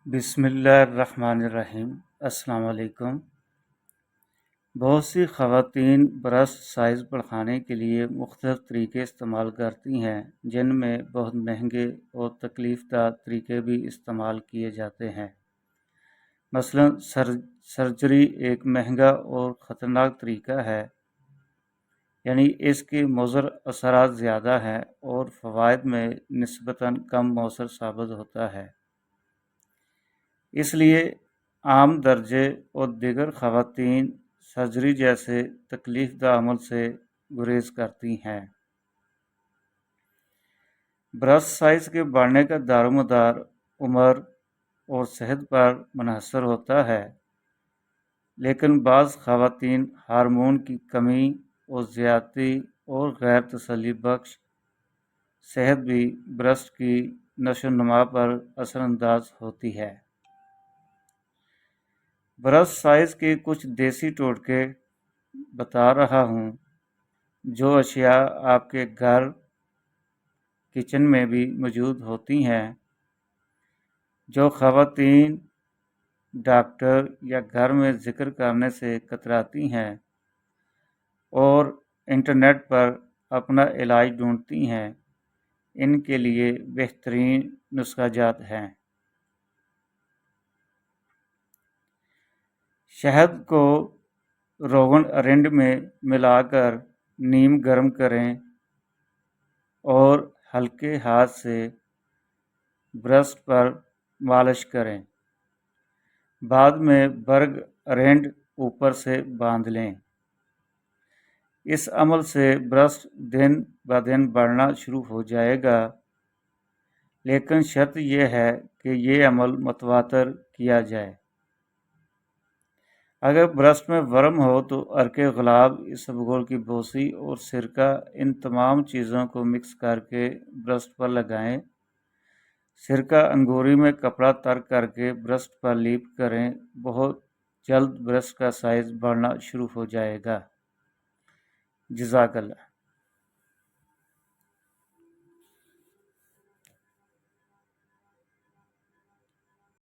बिस्मिल्लाहिर्रहमानिर्रहीम। अस्सलाम वालेकुम। बहुत सी ख़वातीन ब्रेस्ट साइज़ बढ़ाने के लिए मुख्तलिफ़ तरीके इस्तेमाल करती हैं, जिनमें बहुत महंगे और तकलीफ़दा तरीके भी इस्तेमाल किए जाते हैं। मसलन सर्जरी एक महंगा और ख़तरनाक तरीका है, यानी इसके मुज़र असरात ज़्यादा हैं और फ़वाइद में निस्बतन कम मौसर साबित होता है। इसलिए आम दर्जे और दीगर ख़वातीन सर्जरी जैसे तकलीफ़दा अमल से गुरेज करती हैं। ब्रेस्ट साइज़ के बढ़ने का दारोमदार उम्र और सेहत पर मुनहसर होता है, लेकिन बाज़ ख़वातीन हार्मोन की कमी और ज़्यादती और गैर तसल्ली बख्श सेहत भी ब्रेस्ट की नशोनुमा पर असरअंदाज होती है। ब्रेस्ट साइज़ के कुछ देसी टोटके बता रहा हूँ, जो अशिया आपके घर किचन में भी मौजूद होती हैं, जो ख़वातीन डॉक्टर या घर में ज़िक्र करने से कतराती हैं और इंटरनेट पर अपना इलाज ढूंढती हैं, इनके लिए बेहतरीन नुस्ख़ाजात हैं। शहद को रोगन अरिंड में मिलाकर नीम गर्म करें और हल्के हाथ से ब्रेस्ट पर मालिश करें। बाद में बर्ग अरिंड ऊपर से बांध लें। इस अमल से ब्रेस्ट दिन ब दिन बढ़ना शुरू हो जाएगा, लेकिन शर्त यह है कि ये अमल मुतवातर किया जाए। अगर ब्रेस्ट में वर्म हो तो अर्के गुलाब, इसबगोल की बोसी और सिरका, इन तमाम चीज़ों को मिक्स करके ब्रेस्ट पर लगाएं। सिरका अंगूरी में कपड़ा तर करके ब्रेस्ट पर लीप करें। बहुत जल्द ब्रेस्ट का साइज़ बढ़ना शुरू हो जाएगा। जज़ाकल्लाह।